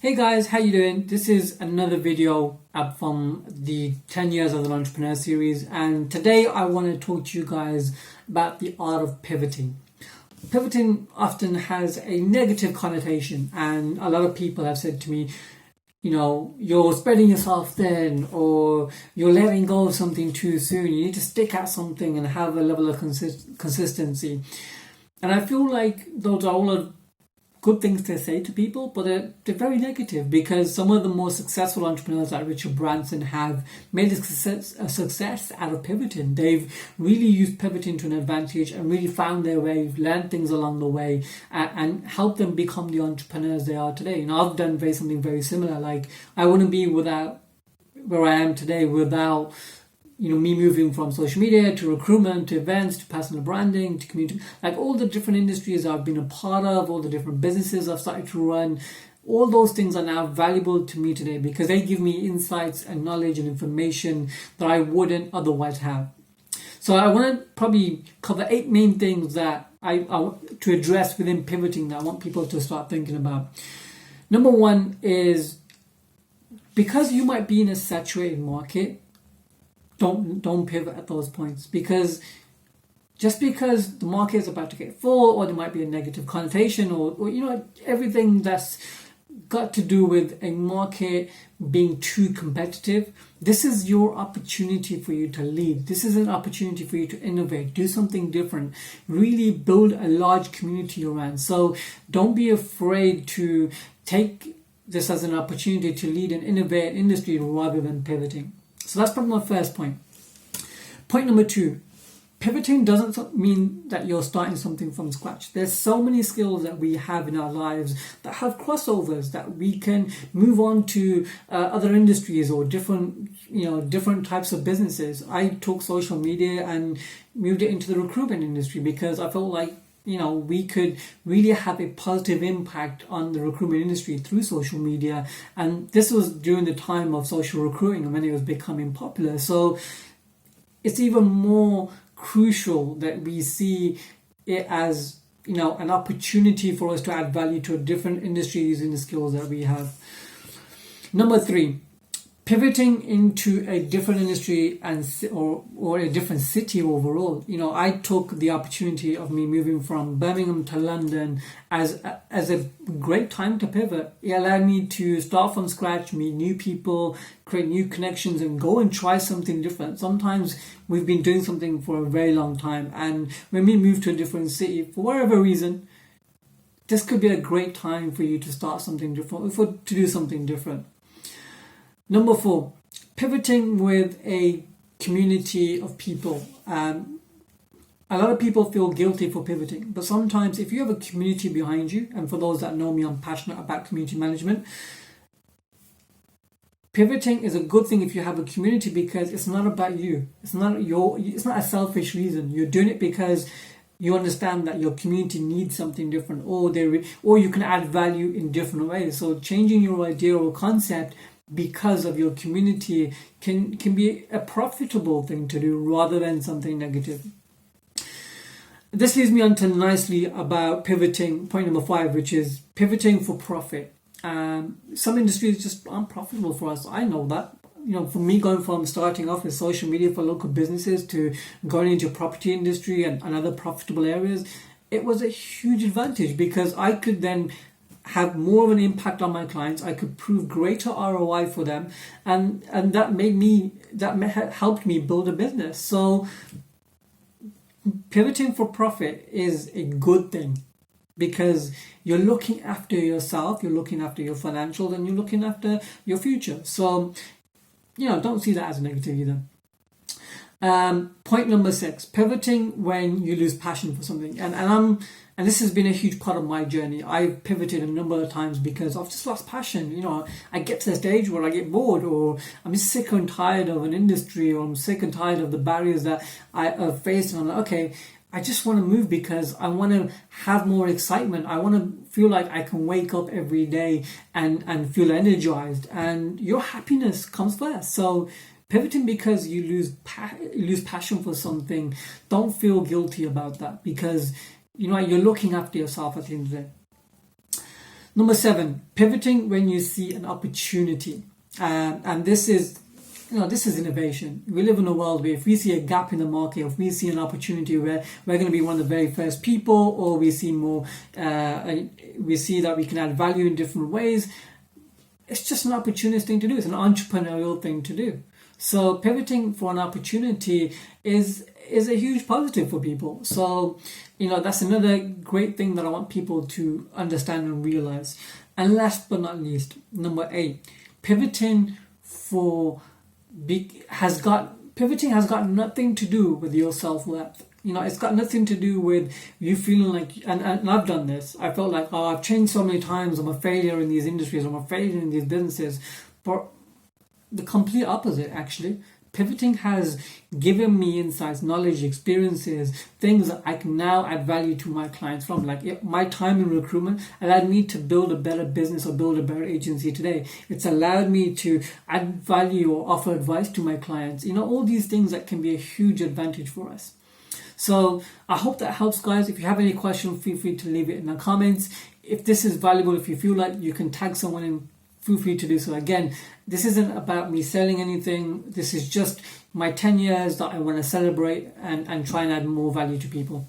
Hey guys, how you doing? This is another video up from the 10 years as an entrepreneur series, and today I want to talk to you guys about the art of pivoting. Pivoting often has a negative connotation, and a lot of people have said to me, you're spreading yourself thin, or you're letting go of something too soon. You need to stick at something and have a level of consistency. And I feel like those are all good things to say to people, but they're very negative, because some of the most successful entrepreneurs like Richard Branson have made a success out of pivoting. They've really used pivoting to an advantage and really found their way, learned things along the way, and helped them become the entrepreneurs they are today. I've done something very similar. Like, I wouldn't be without where I am today without me moving from social media to recruitment to events to personal branding to community, like all the different industries I've been a part of, all the different businesses I've started to run. All those things are now valuable to me today because they give me insights and knowledge and information that I wouldn't otherwise have. So I want to probably cover 8 main things that I want to address within pivoting that I want people to start thinking about. Number 1 is, because you might be in a saturated market, don't pivot at those points, because just because the market is about to get full, or there might be a negative connotation, or everything that's got to do with a market being too competitive, this is your opportunity for you to lead. This is an opportunity for you to innovate, do something different, really build a large community around. So don't be afraid to take this as an opportunity to lead and innovate industry rather than pivoting. So that's probably my first point. Point number 2, pivoting doesn't mean that you're starting something from scratch. There's so many skills that we have in our lives that have crossovers, that we can move on to other industries or different types of businesses. I took social media and moved it into the recruitment industry because I felt like we could really have a positive impact on the recruitment industry through social media. And this was during the time of social recruiting and when it was becoming popular. So it's even more crucial that we see it as, an opportunity for us to add value to a different industry using the skills that we have. Number 3, pivoting into a different industry or a different city overall. I took the opportunity of me moving from Birmingham to London as a great time to pivot. It allowed me to start from scratch, meet new people, create new connections, and go and try something different. Sometimes we've been doing something for a very long time, and when we move to a different city, for whatever reason, this could be a great time for you to start something different, to do something different. Number 4, pivoting with a community of people. A lot of people feel guilty for pivoting, but sometimes if you have a community behind you, and for those that know me, I'm passionate about community management. Pivoting is a good thing if you have a community, because it's not about you. It's not a selfish reason. You're doing it because you understand that your community needs something different, or you can add value in different ways. So changing your idea or concept because of your community can be a profitable thing to do rather than something negative. This leads me on to nicely about pivoting, point number 5, which is pivoting for profit. Some industries just aren't profitable for us. I know that. For me, going from starting off with social media for local businesses to going into property industry and other profitable areas, it was a huge advantage because I could then have more of an impact on my clients. I could prove greater ROI for them, and that helped me build a business. So pivoting for profit is a good thing because you're looking after yourself, you're looking after your financials, and you're looking after your future. So don't see that as a negative either. Point number 6, pivoting when you lose passion for something. And this has been a huge part of my journey. I've pivoted a number of times because I've just lost passion. I get to a stage where I get bored, or I'm just sick and tired of an industry, or I'm sick and tired of the barriers that I have faced. And I'm like, okay, I just want to move because I want to have more excitement. I want to feel like I can wake up every day and feel energized. And your happiness comes first. So pivoting because you lose passion for something, don't feel guilty about that, because you're looking after yourself at the end of the day. Number 7, pivoting when you see an opportunity. And this is, this is innovation. We live in a world where if we see a gap in the market, if we see an opportunity where we're going to be one of the very first people, or we see more, we see that we can add value in different ways, it's just an opportunist thing to do. It's an entrepreneurial thing to do. So pivoting for an opportunity is a huge positive for people. So, that's another great thing that I want people to understand and realize. And last but not least, number 8, pivoting has got nothing to do with your self-worth. It's got nothing to do with you feeling like, and I've done this. I felt like, I've changed so many times. I'm a failure in these industries. I'm a failure in these businesses. But the complete opposite, actually. Pivoting has given me insights, knowledge, experiences, things that I can now add value to my clients from. Like my time in recruitment allowed me to build a better business or build a better agency today. It's allowed me to add value or offer advice to my clients. All these things that can be a huge advantage for us. So I hope that helps, guys. If you have any questions, feel free to leave it in the comments. If this is valuable, if you feel like you can tag someone in, feel free to do so. Again, this isn't about me selling anything. This is just my 10 years that I want to celebrate and try and add more value to people.